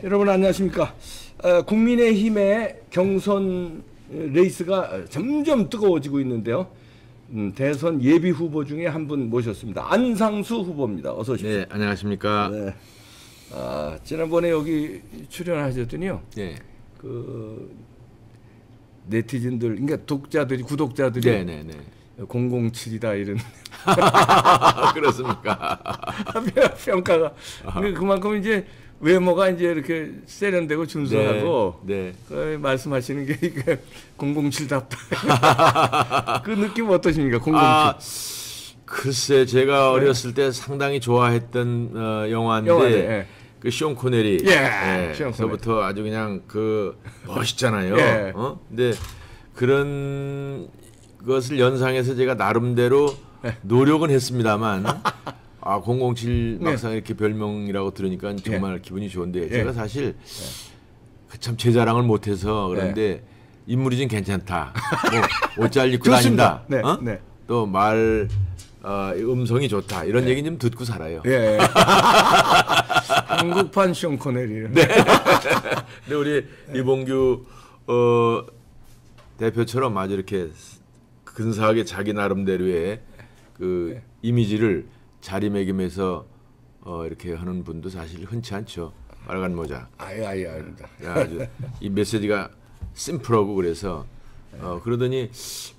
여러분 안녕하십니까. 국민의힘의 경선 레이스가 점점 뜨거워지고 있는데요. 대선 예비 후보 중에 한 분 모셨습니다. 안상수 후보입니다. 어서 오십시오. 네, 안녕하십니까. 네. 지난번에 여기 출연하셨더니요. 네. 그 네티즌들, 그러니까 독자들이, 구독자들이 네네네. 007이다 이런 그렇습니까? 평가가. 그만큼 이제 외모가 이제 이렇게 세련되고 준수하고 네. 그 말씀하시는 게 007답다. 그 느낌 어떠십니까? 007. 글쎄 제가 어렸을 때 상당히 좋아했던 영화인데 영화네. 그 쇼 코네리. 서부터 아주 그냥 그 멋있잖아요. 예. 근데 그런 것을 연상해서 제가 나름대로 노력은 했습니다만 007 막상 이렇게 별명이라고 들으니까 정말 기분이 좋은데 제가 사실 참 제 자랑을 못해서 그런데 인물이 좀 괜찮다. 뭐 옷 잘 입고 다닌다. 또 말 음성이 좋다. 이런 얘기 좀 듣고 살아요. 예. 한국판 쇼 코네리. 네. 근데 우리 이봉규 대표처럼 아주 이렇게 근사하게 자기 나름대로의 그 이미지를 자리매김해서 이렇게 하는 분도 사실 흔치 않죠. 빨간 모자. 아닙니다. 아주 이 메시지가 심플하고 그래서 그러더니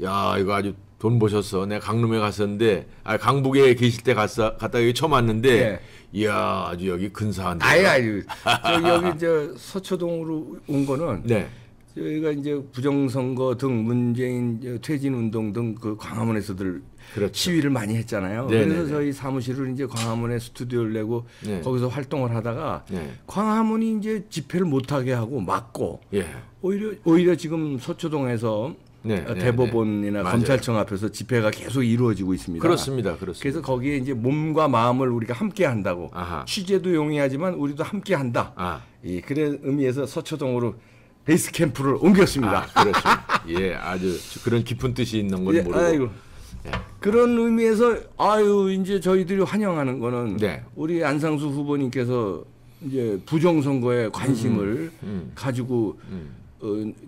야 이거 아주 돈 버셨어. 내가 강릉에 갔었는데 강북에 계실 때 갔다 여기 처음 왔는데 이야 아주 여기 근사한데. 여기 저 서초동으로 온 거는 저희가 이제 부정선거 등 문재인 퇴진운동 등 그 광화문에서들 시위를 많이 했잖아요. 그래서 저희 사무실을 이제 광화문에 스튜디오를 내고 거기서 활동을 하다가 광화문이 이제 집회를 못하게 하고 막고 오히려 지금 서초동에서 대법원이나 검찰청 앞에서 집회가 계속 이루어지고 있습니다. 그렇습니다. 그래서 거기에 이제 몸과 마음을 우리가 함께 한다고 취재도 용이하지만 우리도 함께 한다. 그런 의미에서 서초동으로 베이스 캠프를 옮겼습니다. 그렇습니다. 아주 그런 깊은 뜻이 있는 건 모르고. 그런 의미에서 이제 저희들이 환영하는 거는 우리 안상수 후보님께서 이제 부정선거에 관심을 가지고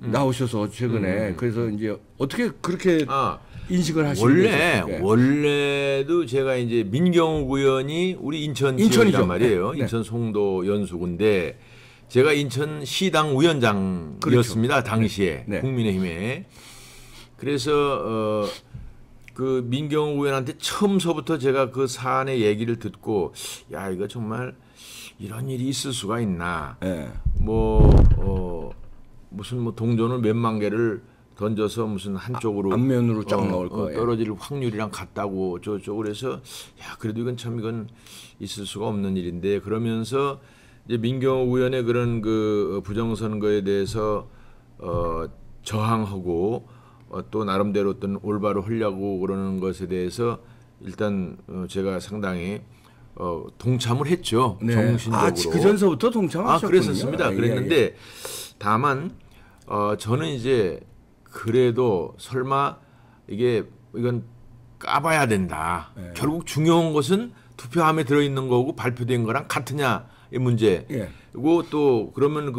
나오셔서 최근에 그래서 이제 어떻게 그렇게 인식을 하시는 원래도 제가 이제 민경욱 의원이 우리 인천 지역이란 말이에요. 인천 송도 연수구인데 제가 인천 시당 위원장이었습니다. 당시에 국민의힘에. 그래서 그 민경욱 의원한테 처음서부터 제가 그 사안의 얘기를 듣고 야 이거 정말 이런 일이 있을 수가 있나. 무슨 동전을 몇만 개를 던져서 무슨 한쪽으로 앞면으로 쫙 나올 거예요. 떨어질 확률이랑 같다고 저쪽 그래서 야 그래도 이건 있을 수가 없는 일인데 그러면서 이제 민경욱 의원의 그런 그 부정선거에 대해서 저항하고 또 나름대로 어떤 올바로 하려고 그러는 것에 대해서 일단 제가 상당히 동참을 했죠. 정신적으로. 그 전서부터 동참하셨군요. 그랬었습니다. 그랬는데 다만 저는 이제 그래도 설마 이건 까봐야 된다. 결국 중요한 것은 투표함에 들어있는 거고 발표된 거랑 같으냐. 이 문제. 그리고 또 그러면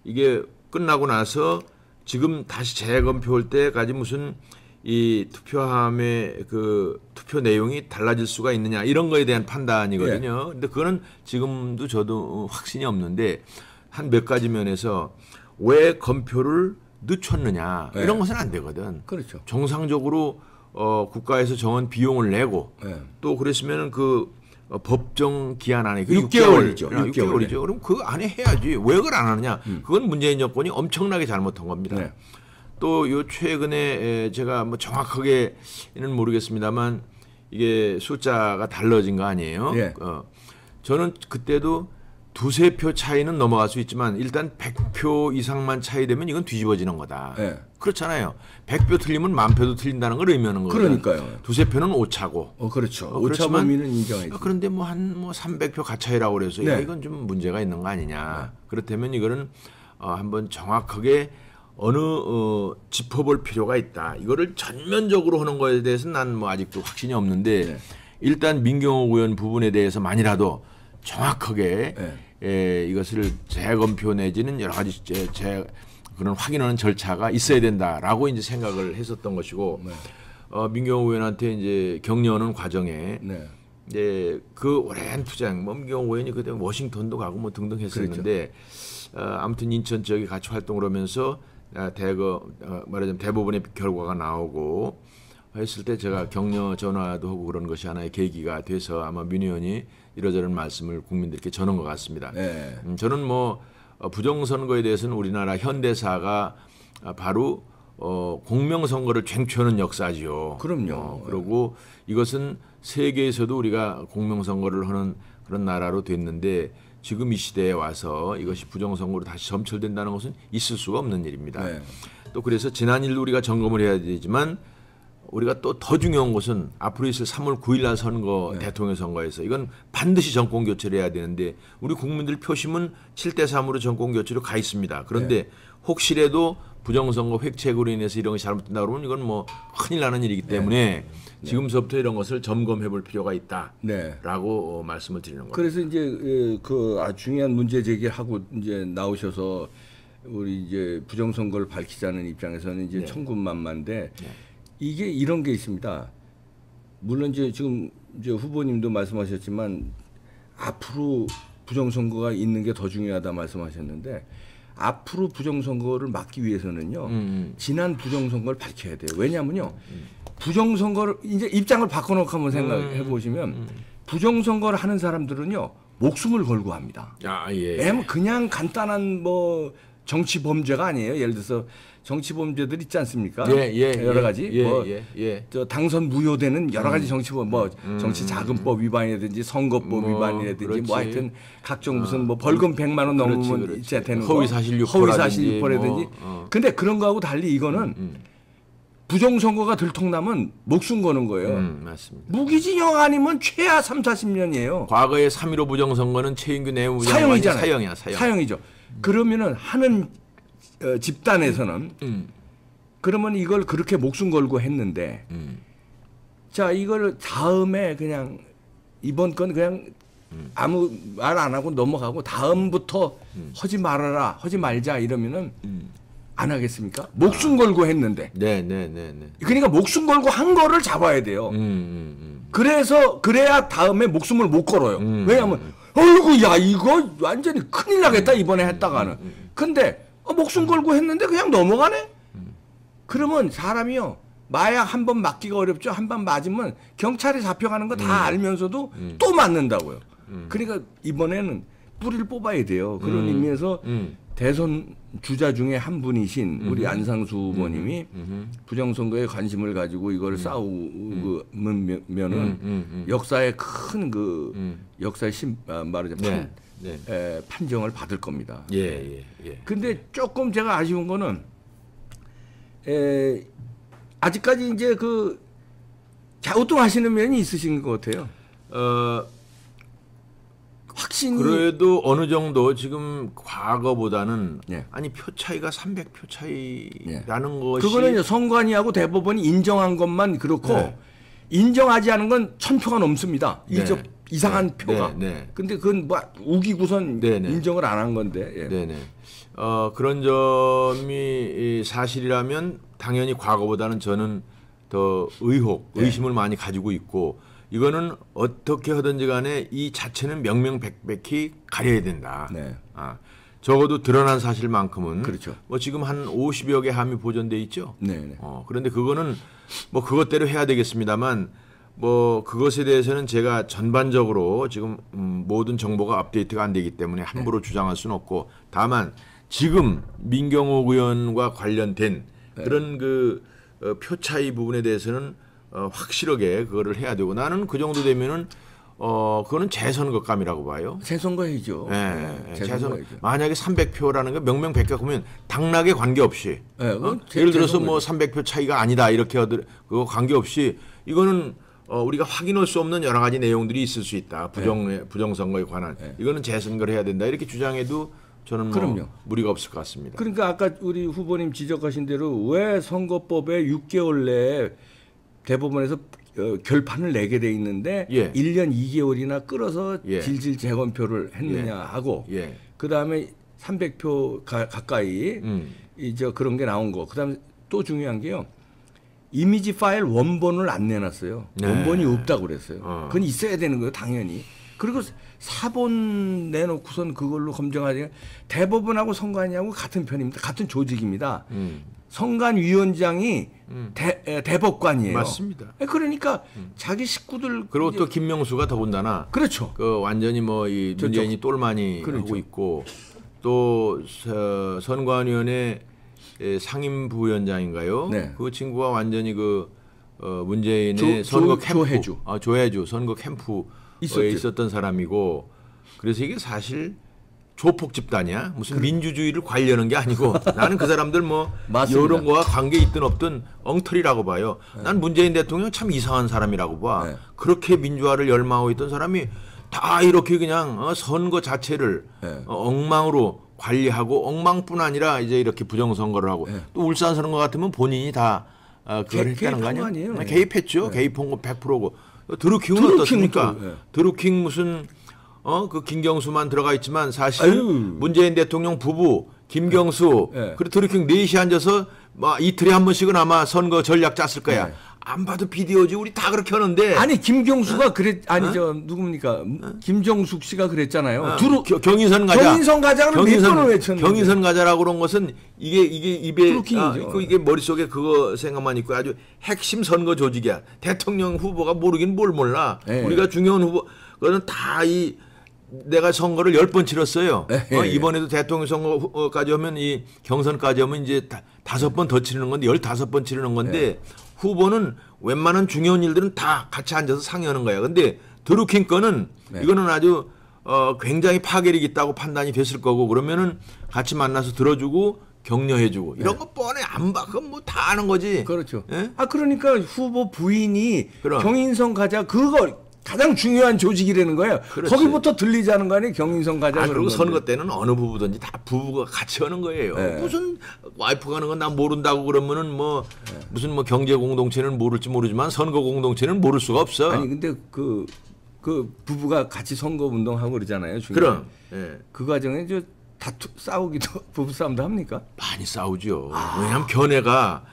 이게 끝나고 나서 지금 다시 재검표할 때까지 무슨 이 투표함의 그 투표 내용이 달라질 수가 있느냐 이런 거에 대한 판단이거든요. 근데 그거는 지금도 저도 확신이 없는데 한 몇 가지 면에서 왜 검표를 늦췄느냐 이런 것은 안 되거든. 그렇죠. 정상적으로 국가에서 정한 비용을 내고 또 그랬으면은 그 법정 기한 안에 6개월이죠. 6개월이죠. 그럼 그 안에 해야지. 왜 그걸 안 하느냐. 그건 문재인 정권이 엄청나게 잘못한 겁니다. 또 요 최근에 제가 뭐 정확하게는 모르겠습니다만 이게 숫자가 달라진 거 아니에요. 저는 그때도 두세 표 차이는 넘어갈 수 있지만 일단 100표 이상만 차이 되면 이건 뒤집어지는 거다. 그렇잖아요. 100표 틀리면 10,000표도 틀린다는 걸 의미하는 거예요. 그러니까요. 두세 표는 오차고. 그렇죠. 오차 범위는 인정해야죠. 그런데 한 300표 가차이라고 그래서 야, 이건 좀 문제가 있는 거 아니냐. 그렇다면 이거는 한번 정확하게 어느 짚어볼 필요가 있다. 이거를 전면적으로 하는 거에 대해서는 난 뭐 아직도 확신이 없는데 일단 민경욱 의원 부분에 대해서만이라도 정확하게 이것을 재검표 내지는 여러 가지 그런 확인하는 절차가 있어야 된다라고 이제 생각을 했었던 것이고 민경호 의원한테 이제 격려하는 과정에 네. 이제 그 오랜 투쟁, 민경호 의원이 그때 워싱턴도 가고 뭐 등등 했었는데 그렇죠. 아무튼 인천 지역에 같이 활동을 하면서 말하자면 대법원의 결과가 나오고 했을 때 제가 격려 전화도 하고 그런 것이 하나의 계기가 돼서 아마 민 의원이 이러저런 말씀을 국민들께 전한 것 같습니다. 네. 저는 뭐 부정선거에 대해서는 우리나라 현대사가 바로 공명선거를 쟁취하는 역사지요. 그럼요. 그리고 이것은 세계에서도 우리가 공명선거를 하는 그런 나라로 됐는데 지금 이 시대에 와서 이것이 부정선거로 다시 점철된다는 것은 있을 수가 없는 일입니다. 네. 또 그래서 지난 일도 우리가 점검을 해야 되지만 우리가 또 더 중요한 것은 앞으로 있을 3월 9일 날 선거 대통령 선거에서 이건 반드시 정권 교체를 해야 되는데 우리 국민들 표심은 7대3으로 정권 교체로 가 있습니다. 그런데 혹시라도 부정선거 획책으로 인해서 이런 것이 잘못된다 그러면 이건 뭐 큰일 나는 일이기 때문에 지금서부터 이런 것을 점검해 볼 필요가 있다라고 말씀을 드리는 겁니다. 그래서 이제 그 아주 중요한 문제 제기를 하고 이제 나오셔서 우리 이제 부정선거를 밝히자는 입장에서는 이제 천군만마인데 이게 이런 게 있습니다. 물론 이제 지금 이제 후보님도 말씀하셨지만 앞으로 부정선거가 있는 게 더 중요하다 말씀하셨는데 앞으로 부정선거를 막기 위해서는요. 지난 부정선거를 밝혀야 돼요. 왜냐하면요. 부정선거를 이제 입장을 바꿔놓고 한번 생각해 보시면 부정선거를 하는 사람들은요. 목숨을 걸고 합니다. 왜냐면 그냥 간단한 뭐 정치 범죄가 아니에요. 예를 들어서 정치 범죄들 있지 않습니까? 여러 가지 저 당선 무효되는 여러 가지 정치범 뭐 정치 자금법 위반이라든지 선거법 위반이라든지 그렇지. 뭐 하여튼 각종 무슨 뭐 벌금 100만 원 넘으면 이제 되는 허위 사실 유포라든지 근데 그런 거하고 달리 이거는 부정선거가 들통나면 목숨 거는 거예요. 맞습니다. 무기징역 아니면 최하 3, 40년이에요. 과거에 3.15 부정선거는 최인규 내무부장 사형이잖아요. 사형이죠. 그러면은 하는 집단에서는 그러면 이걸 그렇게 목숨 걸고 했는데 자 이걸 다음에 그냥 이번 건 그냥 아무 말 안 하고 넘어가고 다음부터 하지 말아라 하지 말자 이러면은 안 하겠습니까? 목숨 걸고 했는데. 그러니까 목숨 걸고 한 거를 잡아야 돼요. 그래야 다음에 목숨을 못 걸어요. 왜냐하면 어이구 야 이거 완전히 큰일 나겠다 이번에 했다가는. 근데 목숨 걸고 했는데 그냥 넘어가네? 그러면 사람이요. 마약 한 번 맞기가 어렵죠. 한 번 맞으면 경찰에 잡혀가는 거 다 알면서도 또 맞는다고요. 그러니까 이번에는 뿌리를 뽑아야 돼요. 그런 의미에서 대선 주자 중에 한 분이신 우리 안상수 후보님이 부정선거에 관심을 가지고 이걸 싸우면은 역사의 큰 그 역사의 말하자면 판정을 받을 겁니다. 근데 조금 제가 아쉬운 거는 아직까지 이제 그 갸우뚱하시는 면이 있으신 것 같아요. 확신이 그래도 어느 정도 지금 과거보다는 아니 표 차이가 300표 차이라는 것이 그거는 선관위하고 대법원이 인정한 것만 그렇고 인정하지 않은 건 1000표가 넘습니다. 이상한 표가. 근데 그건 뭐 우기고선 인정을 안 한 건데. 그런 점이 사실이라면 당연히 과거보다는 저는 더 의심을 많이 가지고 있고 이거는 어떻게 하든지 간에 이 자체는 명명백백히 가려야 된다. 적어도 드러난 사실만큼은 그렇죠. 뭐 지금 한 50여 개 함이 보존돼 있죠. 그런데 그거는 뭐 그것대로 해야 되겠습니다만 뭐 그것에 대해서는 제가 전반적으로 지금 모든 정보가 업데이트가 안 되기 때문에 함부로 주장할 수는 없고 다만 지금 민경호 의원과 관련된 그런 그 표 차이 부분에 대해서는 확실하게 그거를 해야 되고 나는 그 정도 되면은 그거는 재선거감이라고 봐요. 재선거이죠. 재선 만약에 300표라는 게 명명백백 보면 당락에 관계없이 예를 들어서 뭐 300표 차이가 아니다 이렇게 그거 관계없이 이거는 우리가 확인할 수 없는 여러 가지 내용들이 있을 수 있다. 부정선거에 관한 이거는 재선거를 해야 된다 이렇게 주장해도 저는 뭐 무리가 없을 것 같습니다. 그러니까 아까 우리 후보님 지적하신 대로 왜 선거법에 6개월 내에 대법원에서 결판을 내게 돼 있는데 예. 1년 2개월이나 끌어서 예. 질질 재검표를 했느냐 하고 예. 그다음에 300표 가까이 이제 그런 게 나온 거. 그다음에 또 중요한 게요. 이미지 파일 원본을 안 내놨어요. 네. 원본이 없다고 그랬어요. 그건 있어야 되는 거예요, 당연히. 그리고 사본 내놓고선 그걸로 검증하지. 대법원하고 선관위하고 같은 편입니다. 같은 조직입니다. 선관위원장이 대법관이에요. 맞습니다. 그러니까 자기 식구들 그리고 또 김명수가 더군다나 그렇죠. 그 완전히 뭐 이 문재인이 똘마니 그렇죠. 하고 있고 또 선관위원회 상임부위원장인가요? 네. 그 친구가 완전히 그 문재인의 선거 캠프, 조혜주 선거 캠프에 있었던 사람이고, 그래서 이게 사실 조폭 집단이야. 무슨 민주주의를 관리하는 게 아니고 나는 그 사람들 뭐 이런 거와 관계 있든 없든 엉터리라고 봐요. 네. 난 문재인 대통령 참 이상한 사람이라고 봐. 네. 그렇게 민주화를 열망하고 있던 사람이 다 이렇게 그냥 선거 자체를 네. 엉망으로 관리하고 엉망뿐 아니라 이제 이렇게 부정선거를 하고 네. 또 울산 선거 같으면 본인이 다 그걸 했다는 거 아니에요? 네. 개입했죠. 네. 개입한 거 100%고. 드루킹은 어떻습니까? 네. 드루킹 무슨 그 김경수만 들어가 있지만 사실 문재인 대통령 부부 김경수 네. 그리고 드루킹 넷이 앉아서 막 이틀에 한 번씩은 아마 선거 전략 짰을 거야. 네. 안 봐도 비디오지 우리 다 그렇게 하는데. 아니 김경수가 저 누굽니까? 김정숙 씨가 그랬잖아요. 경인선 가자. 경인선 가자를 몇 번을 외쳤는데. 경인선 가자라고 그런 것은 이게 입에 이게 머릿속에 그거 생각만 있고 아주 핵심 선거 조직이야. 대통령 후보가 모르긴 뭘 몰라. 네. 우리가 중요한 후보 그거는 다 내가 선거를 10번 치렀어요. 이번에도 대통령 선거까지 하면 이 경선까지 하면 이제 5번 더 치르는 건데 15번 치르는 건데 후보는 웬만한 중요한 일들은 다 같이 앉아서 상의하는 거야. 근데 드루킹 거는 이거는 아주 굉장히 파괴력 있다고 판단이 됐을 거고 그러면은 같이 만나서 들어주고 격려해주고 이런 거 뻔해 안 봐. 그건 뭐 다 아는 거지. 그렇죠. 그러니까 후보 부인이 경인선 가자 그거 가장 중요한 조직이라는 거예요. 그렇지. 거기부터 들리자는 거 아니에요. 경인선 가자. 그리고 선거 때는 어느 부부든지 다 부부가 같이 하는 거예요. 네. 무슨 와이프가 하는 건 난 모른다고 그러면은 뭐 무슨 뭐 경제 공동체는 모를지 모르지만 선거 공동체는 모를 수가 없어. 아니 근데 그 부부가 같이 선거 운동하고 그러잖아요. 그럼 그 과정에 싸우기도 부부싸움도 합니까? 많이 싸우죠. 왜냐하면 견해가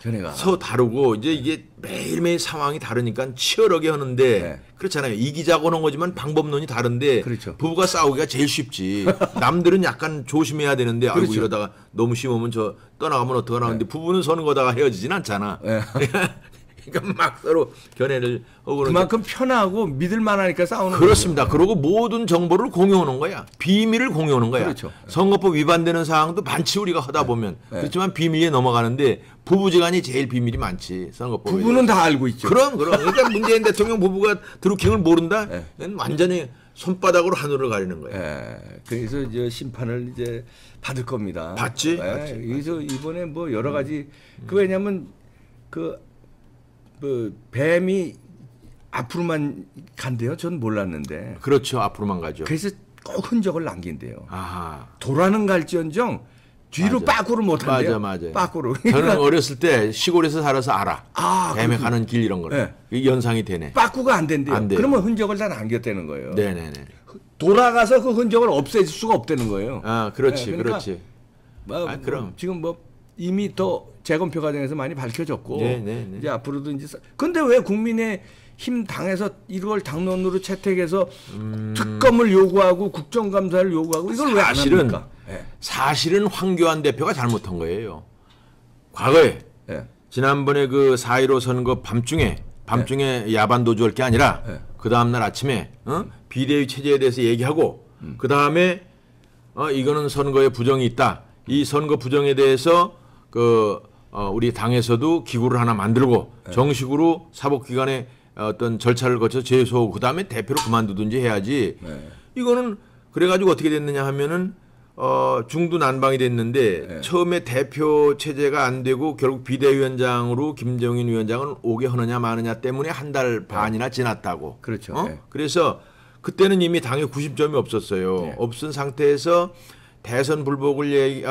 다르고 이제 이게 매일매일 상황이 다르니까 치열하게 하는데 그렇잖아요. 이기자고 하는 거지만 방법론이 다른데 그렇죠. 부부가 싸우기가 제일 쉽지. 남들은 약간 조심해야 되는데 그렇죠. 아이고 이러다가 너무 심하면 저 떠나가면 어떡하나 하는데 부부는 선거다가 헤어지진 않잖아. 그러니까 막 서로 견해를 하고 그만큼 편하고 믿을 만하니까 싸우는 그렇습니다. 거예요. 그리고 모든 정보를 공유하는 거야. 비밀을 공유하는 거야. 그렇죠. 선거법 위반되는 사항도 많지 우리가 하다 보면. 그렇지만 비밀리에 넘어가는데 부부지간이 제일 비밀이 많지. 선거법에. 부부는 다 알고 있죠. 그럼. 그러니까 문재인 대통령 부부가 드루킹을 모른다? 완전히 손바닥으로 하늘을 가리는 거예요. 그래서 이제 심판을 이제 받을 겁니다. 받지. 그래서 이번에 뭐 여러 가지 왜냐하면 뱀이 앞으로만 간대요. 전 몰랐는데. 그렇죠. 앞으로만 가죠. 그래서 꼭 흔적을 남긴대요. 아하. 돌아는 갈지언정 뒤로 빠꾸를 못 한대요. 맞아. 빠꾸로. 저는 어렸을 때 시골에서 살아서 알아. 뱀에 가는 길 이런 거를. 연상이 되네. 빠꾸가 안 된대요. 안 돼요. 그러면 흔적을 다 남겼다는 거예요. 네네네. 돌아가서 그 흔적을 없앨 수가 없다는 거예요. 그렇지. 그러니까 그렇지. 그럼 지금 이미 더 재검표 과정에서 많이 밝혀졌고 이제 앞으로도 이제 근데 왜 국민의힘 당에서 이걸 당론으로 채택해서 특검을 요구하고 국정감사를 요구하고 이걸 왜 안 합니까? 사실은 황교안 대표가 잘못한 거예요. 과거에 지난번에 그 4.15 선거 밤중에 야반 도주할 게 아니라 그 다음날 아침에 비대위 체제에 대해서 얘기하고 그 다음에 이거는 선거에 부정이 있다. 이 선거 부정에 대해서 우리 당에서도 기구를 하나 만들고 정식으로 사법기관의 어떤 절차를 거쳐 제소하고 그다음에 대표를 그만두든지 해야지. 이거는 그래가지고 어떻게 됐느냐 하면은 중두난방이 됐는데 처음에 대표 체제가 안 되고 결국 비대위원장으로 김정인 위원장을 오게 하느냐 마느냐 때문에 한 달 반이나 지났다고. 그렇죠. 그래서 그때는 이미 당에 구심점이 없었어요. 없은 상태에서 대선 불복을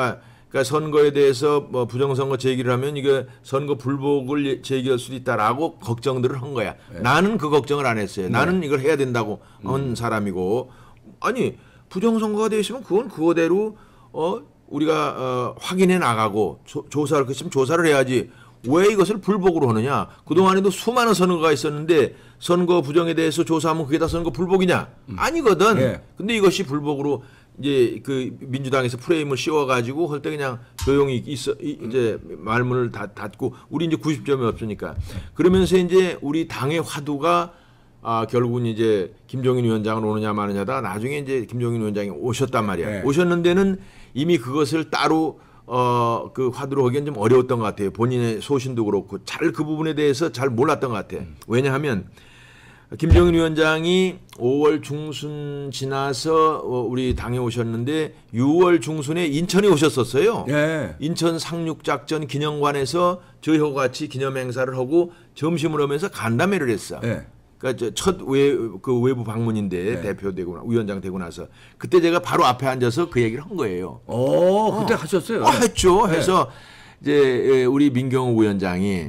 그러니까 선거에 대해서 뭐 부정선거 제기를 하면 이거 선거 불복을 제기할 수도 있다라고 걱정들을 한 거야. 네. 나는 그 걱정을 안 했어요. 네. 나는 이걸 해야 된다고 한 사람이고 아니 부정선거가 돼 있으면 그건 그거대로 우리가 확인해 나가고 조사할 것이면 조사를 해야지. 왜 이것을 불복으로 하느냐? 그동안에도 수많은 선거가 있었는데 선거 부정에 대해서 조사하면 그게 다 선거 불복이냐? 아니거든. 네. 근데 이것이 불복으로 이제 그 민주당에서 프레임을 씌워가지고 할 때 그냥 조용히 이제 말문을 닫고 우리 이제 90점이 없으니까 그러면서 이제 우리 당의 화두가 결국은 이제 김종인 위원장을 오느냐 마느냐다. 나중에 이제 김종인 위원장이 오셨단 말이야. 네. 오셨는데는 이미 그것을 따로 그 화두로 하기엔 좀 어려웠던 것 같아요. 본인의 소신도 그렇고 잘 그 부분에 대해서 잘 몰랐던 것 같아요. 왜냐하면 김종인 위원장이 5월 중순 지나서 우리 당에 오셨는데 6월 중순에 인천에 오셨었어요. 예. 인천 상륙작전 기념관에서 저희하고 같이 기념 행사를 하고 점심을 하면서 간담회를 했어. 예. 그러니까 첫 외부 방문인데 네. 대표되고 위원장 되고 나서 그때 제가 바로 앞에 앉아서 그 얘기를 한 거예요. 그때 하셨어요? 했죠. 네. 해서 이제 우리 민경호 위원장이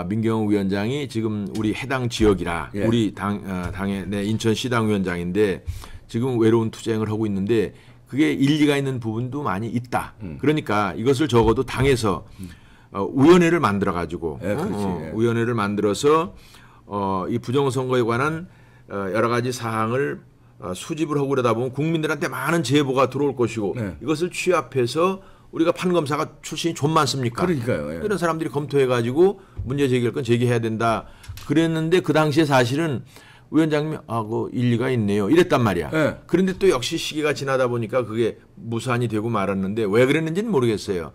민경호 위원장이 지금 우리 해당 지역이라 예. 우리 당의 인천 시당 위원장인데 지금 외로운 투쟁을 하고 있는데 그게 일리가 있는 부분도 많이 있다. 그러니까 이것을 적어도 당에서 위원회를 만들어 가지고 예, 예. 위원회를 만들어서 이 부정선거에 관한 여러 가지 사항을 수집을 하고 그러다 보면 국민들한테 많은 제보가 들어올 것이고 네. 이것을 취합해서 우리가 판검사가 출신이 좀 많습니까? 그러니까요. 예. 이런 사람들이 검토해가지고 문제 제기할 건 제기해야 된다. 그랬는데 그 당시에 사실은 위원장님이 그 일리가 있네요. 이랬단 말이야. 예. 그런데 또 역시 시기가 지나다 보니까 그게 무산이 되고 말았는데 왜 그랬는지는 모르겠어요.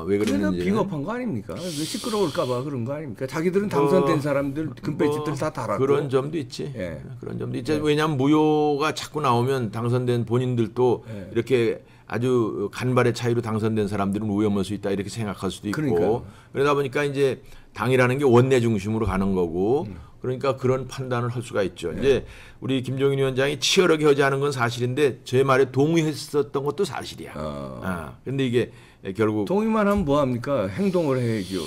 왜 그랬는지. 비겁한 거 아닙니까? 시끄러울까봐 그런 거 아닙니까? 자기들은 당선된 사람들 금배지들 다 달았고. 그런 점도 있지. 예. 그런 점도 있지. 예. 왜냐하면 무효가 자꾸 나오면 당선된 본인들도 예. 이렇게 아주 간발의 차이로 당선된 사람들은 위험할 수 있다 이렇게 생각할 수도 있고. 그러니까요. 그러다 보니까 이제 당이라는 게 원내 중심으로 가는 거고. 그러니까 그런 판단을 할 수가 있죠. 예. 이제 우리 김종인 위원장이 치열하게 하자는 건 사실인데 제 말에 동의했었던 것도 사실이야. 그런데 이게 결국 동의만 하면 뭐 합니까? 행동을 해야죠.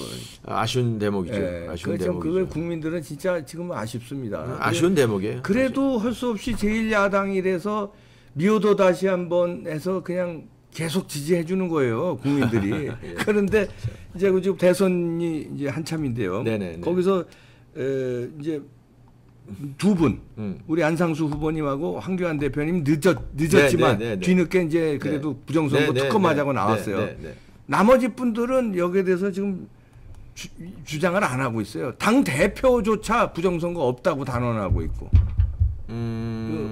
아쉬운 대목이죠. 예. 아쉬운 대목이죠. 그걸 국민들은 진짜 지금 아쉽습니다. 아쉬운 대목이에요. 그래도 할 수 없이 제1야당이라서 미호도 다시 한번 해서 그냥 계속 지지해 주는 거예요, 국민들이. 예. 그런데 이제 지금 대선이 이제 한참인데요. 네네네. 거기서 이제 두 분, 우리 안상수 후보님하고 황교안 대표님 늦었지만 뒤늦게 이제 그래도 부정선거 특검하자고 나왔어요. 나머지 분들은 여기에 대해서 지금 주장을 안 하고 있어요. 당 대표조차 부정선거 없다고 단언하고 있고.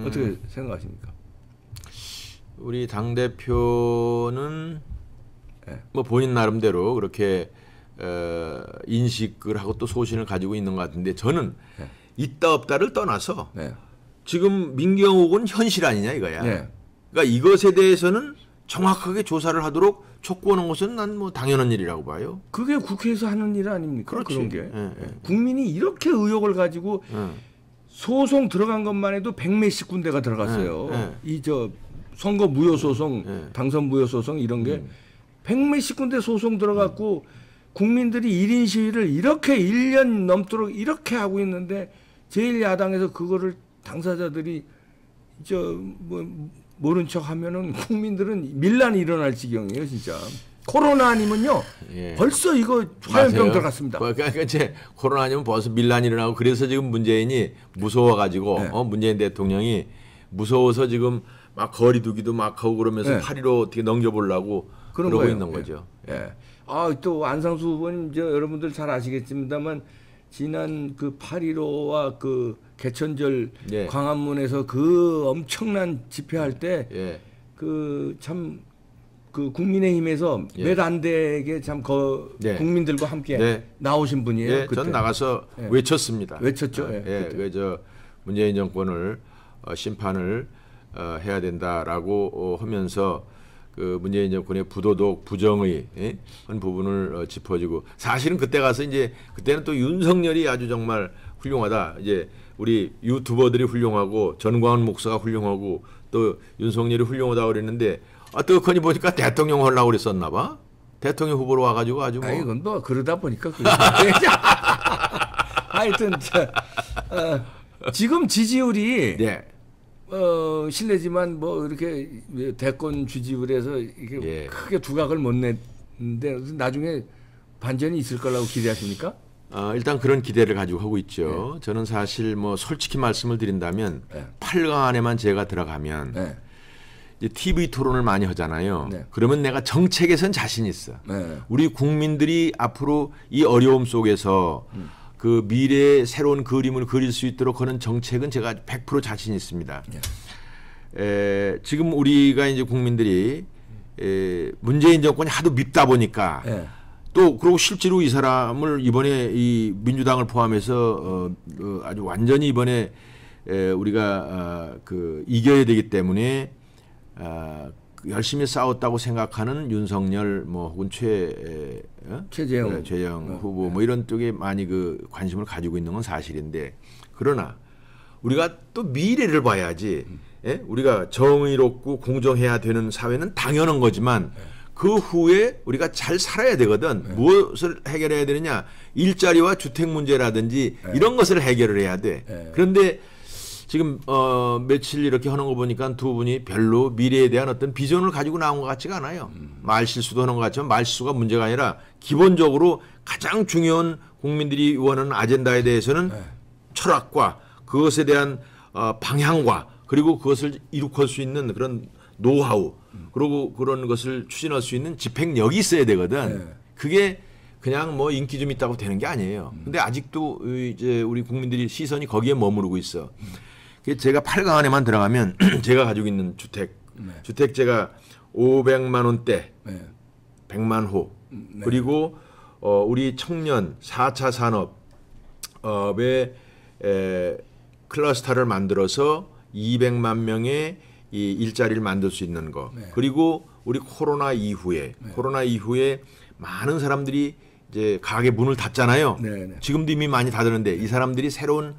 어떻게 생각하십니까? 우리 당 대표는 뭐 본인 나름대로 그렇게 인식을 하고 또 소신을 가지고 있는 것 같은데 저는 있다 없다를 떠나서 지금 민경욱은 현실 아니냐 이거야. 그러니까 이것에 대해서는 정확하게 조사를 하도록 촉구하는 것은 난 뭐 당연한 일이라고 봐요. 그게 국회에서 하는 일 아닙니까? 그렇지. 그런 게. 국민이 이렇게 의혹을 가지고 소송 들어간 것만 해도 100몇십 군데가 들어갔어요. 이 선거 무효 소송, 당선 무효 소송 이런 게 100몇십 군데 소송 들어갔고 국민들이 1인 시위를 이렇게 1년 넘도록 이렇게 하고 있는데 제1야당에서 그거를 당사자들이 모른 척 하면은 국민들은 밀란이 일어날 지경이에요, 진짜. 코로나 아니면요. 벌써 이거 화염병 들어갔습니다. 그러니까 이제 코로나 아니면 벌써 밀란이 일어나고 그래서 지금 문재인이 무서워가지고 문재인 대통령이 무서워서 지금 막 거리두기도 막 하고 그러면서 8.15 어떻게 넘겨보려고 그러고 거예요. 있는 거죠. 또 안상수 후보님 여러분들 잘 아시겠습니다만 지난 그 8.15와 그 개천절 광화문에서 그 엄청난 집회할 때 그 참 그 국민의힘에서 몇 안 되게 참 국민들과 함께 나오신 분이에요. 그때. 전 나가서 외쳤습니다. 외쳤죠. 문재인 정권을 심판을 해야 된다라고 하면서 그 문재인 정권의 부도덕 부정의 한 부분을 짚어주고 사실은 그때 가서 이제 그때는 또 윤석열이 아주 정말 훌륭하다. 이제 우리 유튜버들이 훌륭하고 전광훈 목사가 훌륭하고 또 윤석열이 훌륭하다 그랬는데 떡하니 보니까 대통령 하려고 그랬었나 봐. 대통령 후보로 와가지고 아주 뭐. 이건 뭐 그러다 보니까 하여튼 지금 지지율이 네. 실례지만 뭐 이렇게 대권 지지율에서 이게 예. 크게 두각을 못 냈는데 나중에 반전이 있을 거라고 기대하십니까? 일단 그런 기대를 가지고 하고 있죠. 네. 저는 사실 뭐 솔직히 말씀을 드린다면 네. 8강 안에만 제가 들어가면 네. 이제 TV 토론을 많이 하잖아요. 네. 그러면 내가 정책에선 자신 있어. 네. 우리 국민들이 앞으로 이 어려움 속에서 그 미래의 새로운 그림을 그릴 수 있도록 하는 정책은 제가 100% 자신 있습니다. 네. 지금 우리가 이제 국민들이 문재인 정권이 하도 밉다 보니까 네. 또 그리고 실제로 이 사람을 이번에 이 민주당을 포함해서 아주 완전히 이번에 우리가 그 이겨야 되기 때문에 열심히 싸웠다고 생각하는 윤석열 뭐 혹은 최재형 후보 뭐 이런 쪽에 많이 그 관심을 가지고 있는 건 사실인데 그러나 우리가 또 미래를 봐야지. 예? 우리가 정의롭고 공정해야 되는 사회는 당연한 거지만 그 후에 우리가 잘 살아야 되거든. 무엇을 해결해야 되느냐? 일자리와 주택 문제라든지 이런 것을 해결을 해야 돼. 그런데 지금 며칠 이렇게 하는 거 보니까 두 분이 별로 미래에 대한 어떤 비전을 가지고 나온 것 같지가 않아요. 말실수도 하는 것 같지만 말실수가 문제가 아니라 기본적으로 가장 중요한 국민들이 원하는 아젠다에 대해서는 철학과 그것에 대한 방향과 그리고 그것을 이룩할 수 있는 그런 노하우 그리고 그런 것을 추진할 수 있는 집행력이 있어야 되거든. 그게 그냥 뭐 인기 좀 있다고 되는 게 아니에요. 근데 아직도 이제 우리 국민들이 시선이 거기에 머무르고 있어. 제가 8강 안에만 들어가면 제가 가지고 있는 주택 제가 500만 원대, 100만 호, 그리고 우리 청년 4차 산업의 클러스터를 만들어서 200만 명의 이 일자리를 만들 수 있는 거. 그리고 우리 코로나 이후에 많은 사람들이 이제 가게 문을 닫잖아요. 지금도 이미 많이 닫았는데 이 사람들이 새로운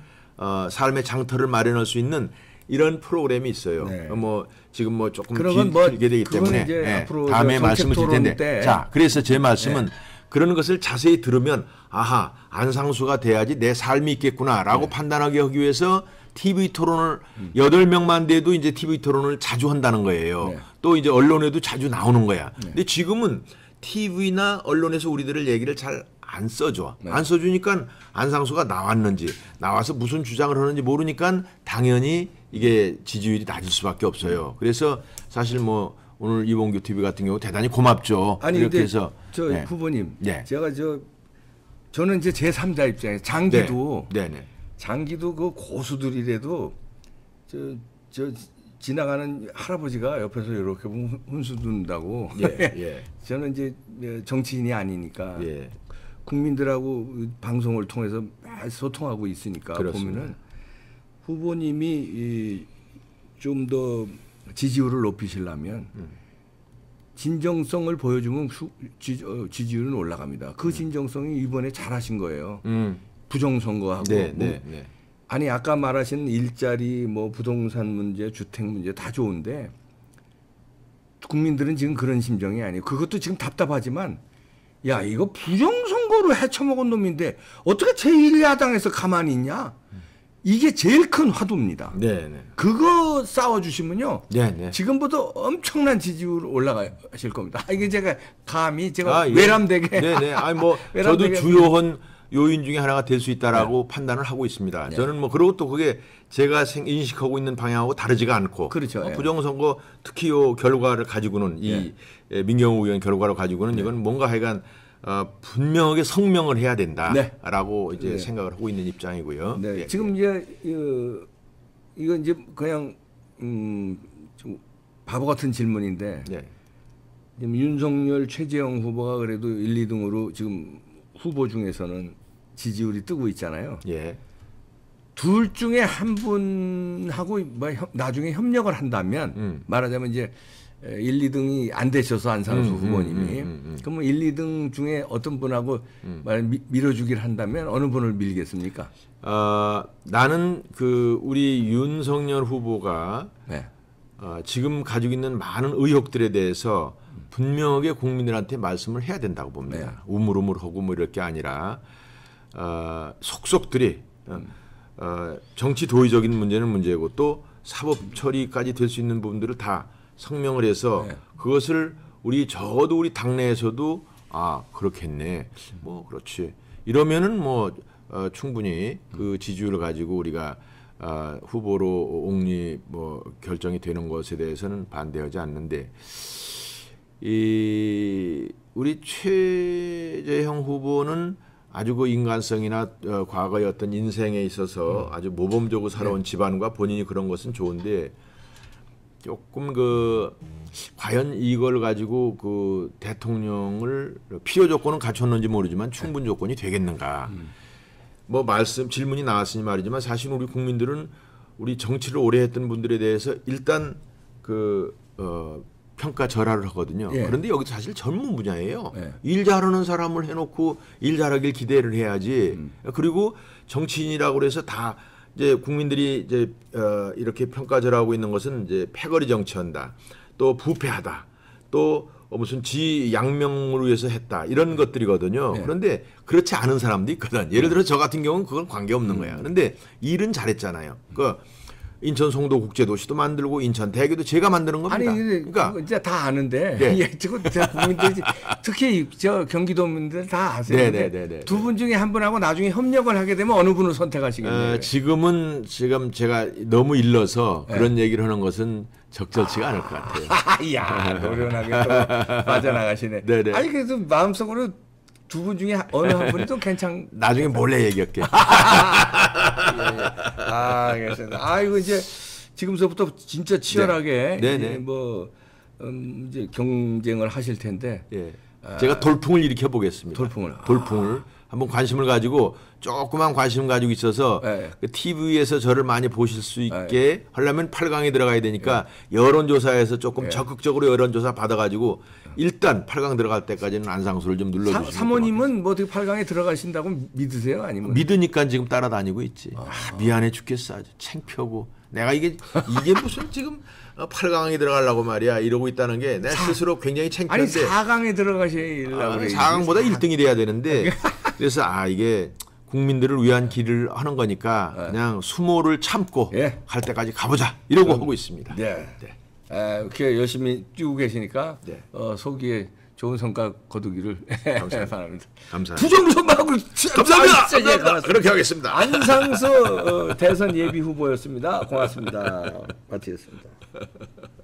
삶의 장터를 마련할 수 있는 이런 프로그램이 있어요. 뭐 지금 뭐 조금 길게 되기 때문에 다음에 말씀을 드릴 텐데. 자, 그래서 제 말씀은 그런 것을 자세히 들으면 아하 안상수가 돼야지 내 삶이 있겠구나라고 판단하게 하기 위해서 TV 토론을 8명만 돼도 이제 TV 토론을 자주 한다는 거예요. 또 이제 언론에도 자주 나오는 거야. 근데 지금은 TV나 언론에서 우리들을 얘기를 잘 안 써줘. 안 써주니까 안상수가 나와서 무슨 주장을 하는지 모르니까 당연히 이게 지지율이 낮을 수밖에 없어요. 그래서 사실 뭐 오늘 이봉규 TV 같은 경우 대단히 고맙죠. 아니 이렇게 해서 후보님, 제가 저는 이제 제3자 입장에서 장기도 그 고수들이라도 저 지나가는 할아버지가 옆에서 이렇게 훈수 둔다고. 저는 이제 정치인이 아니니까 국민들하고 방송을 통해서 매일 소통하고 있으니까 그렇습니다. 보면은 후보님이 좀 더 지지율을 높이시려면 진정성을 보여주면 지지율은 올라갑니다. 그 진정성이 이번에 잘하신 거예요. 부정선거하고 아니 아까 말하신 일자리 뭐 부동산 문제 주택 문제 다 좋은데 국민들은 지금 그런 심정이 아니에요. 그것도 지금 답답하지만 야 이거 부정선거로 헤쳐먹은 놈인데 어떻게 제1야당에서 가만히 있냐. 이게 제일 큰 화두입니다. 그거 싸워주시면요. 지금부터 엄청난 지지율 올라가실 겁니다. 이게 제가 감히 외람되게. 아니 뭐 저도 주요한 요인 중에 하나가 될 수 있다라고 판단을 하고 있습니다. 저는 뭐 그리고 또 그게 제가 인식하고 있는 방향하고 다르지가 않고. 그렇죠. 부정선거 특히 요 결과를 가지고는 이 민경호 의원 결과를 가지고는 이건 뭔가 하여간 분명하게 성명을 해야 된다라고 이제 생각을 하고 있는 입장이고요. 지금 이제 이건 이제 그냥 좀 바보 같은 질문인데 지금 윤석열, 최재형 후보가 그래도 1, 2등으로 지금 후보 중에서는 지지율이 뜨고 있잖아요. 둘 중에 한 분하고 나중에 협력을 한다면 말하자면 이제 1, 2등이 안 되셔서 안상수 후보님이 그러면 1, 2등 중에 어떤 분하고 밀어주기를 한다면 어느 분을 밀겠습니까? 나는 그 우리 윤석열 후보가 지금 가지고 있는 많은 의혹들에 대해서 분명하게 국민들한테 말씀을 해야 된다고 봅니다. 네. 우물우물하고 뭐 이럴 게 아니라 속속들이 정치 도의적인 문제는 문제고 또 사법 처리까지 될 수 있는 부분들을 다 성명을 해서 네. 그것을 적어도 우리 당내에서도 그렇겠네. 뭐 그렇지. 이러면은 뭐 충분히 그 지지율을 가지고 우리가 후보로 옹립 뭐 결정이 되는 것에 대해서는 반대하지 않는데 우리 최재형 후보는 아주 그 인간성이나 과거의 어떤 인생에 있어서 아주 모범적으로 살아온 집안과 본인이 그런 것은 좋은데 조금 과연 이걸 가지고 그 대통령을 필요 조건은 갖췄는지 모르지만 충분 조건이 되겠는가? 뭐 질문이 나왔으니 말이지만 사실 우리 국민들은 우리 정치를 오래 했던 분들에 대해서 일단 평가절하를 하거든요. 예. 그런데 여기 사실 전문 분야예요. 예. 일 잘하는 사람을 해놓고 일 잘하길 기대를 해야지. 그리고 정치인이라고 해서 다 이제 국민들이 이제 이렇게 평가절하고 있는 것은 이제 패거리 정치한다. 또 부패하다. 또 무슨 양명을 위해서 했다. 이런 것들이거든요. 예. 그런데 그렇지 않은 사람도 있거든. 예를 들어 저 같은 경우는 그건 관계없는 거야. 그런데 일은 잘했잖아요. 인천 송도 국제도시도 만들고 인천 대교도 제가 만드는 겁니다. 아니 그러니까 이제 다 아는데 네. 국민들이 특히 저 경기도민들 다 아세요. 네네네. 두 분 중에 한 분하고 나중에 협력을 하게 되면 어느 분을 선택하시겠네요. 지금 제가 너무 일러서 그런 얘기를 하는 것은 적절치가 않을 것 같아요. 이야 노련하게 또 빠져나가시네. 네네. 아니 그래도 마음속으로 두 분 중에 어느 한 분이 또 나중에 몰래 얘기할게. 알겠습니다. 이거 이제 지금서부터 진짜 치열하게 네. 이제 경쟁을 하실 텐데. 예. 제가 돌풍을 일으켜 보겠습니다. 돌풍을 한번 관심을 가지고 조그만 관심 가지고 있어서 그 TV에서 저를 많이 보실 수 있게 하려면 8강에 들어가야 되니까 여론조사에서 조금 적극적으로 여론조사 받아가지고 일단 8강 들어갈 때까지는 안상수를 좀 눌러주시면 사모님은 뭐 어떻게 8강에 들어가신다고 믿으세요? 아니면 믿으니까 지금 따라다니고 있지. 미안해 죽겠어. 아주 창피하고 내가 이게 무슨 지금 8강에 들어가려고 말이야 이러고 있다는 게 내 스스로 굉장히 창피한데. 아니 4강에 들어가시려고 그래. 4강보다 1등이 돼야 되는데 그래서 이게 국민들을 위한 길을 하는 거니까 그냥 수모를 참고 갈 때까지 가보자 이러고 하고 있습니다. 이렇게 열심히 뛰고 계시니까 속기에 좋은 성과 거두기를 바랍니다. 감사합니다. 부정선거하고 감사합니다. 그렇게 하겠습니다. 안상수 대선 예비 후보였습니다. 고맙습니다. 마치겠습니다.